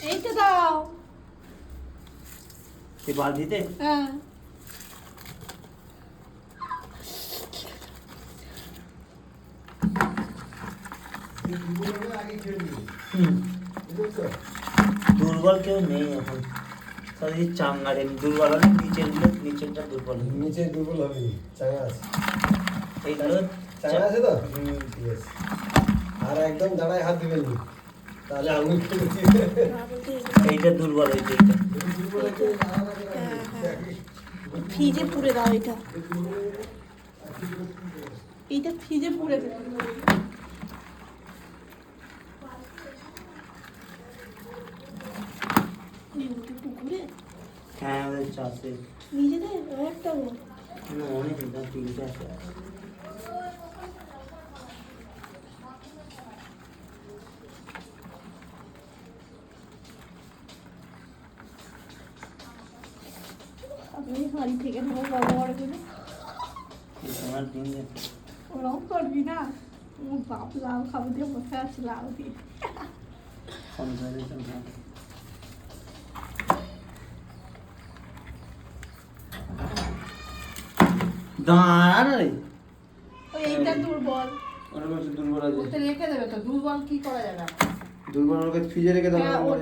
এইটা দাও। এই বালতিতে? হ্যাঁ। দুর্বল কেউ নেই এখন, সবই চাঙ্গারে। দুর্বল হলে নিচেরটা দুর্বল হবে। নিচে দুর্বল হবে, চাঙ্গা আছে। এইগুলো চাঙ্গা আছে তো? ঠিক আছে। আর একদম দাঁড়ায় হাত দিবেন না, তাহলে আঙুল কেটে দিবে। এইটা দুর্বল হয়েছে, এইটা দুর্বল হচ্ছে ফ্রিজে পুরে দাও এটা। এইটা ফ্রিজে পুরে দাও। পুকুরে হ্যাঁ আমাদের চাষে নিজেদের একটা অনেক তিনটে আছে। আপনি বাড়ি থেকে নেবো বড় বড় করে। তোমার দিন ওরকম করবি না। বাপ লাউ খাবো দিয়ে বসে আছে, লাউ দিয়ে। দাঁড়া রে, এইটা দুর্বল। ওর কাছে দুর্বল আছে। ওতে রেখে দেবে তো, দুর্বল কি করা যাবে? দুর্বল ওর কাছে ফ্রিজে রেখে দাও। হ্যাঁ, ওটা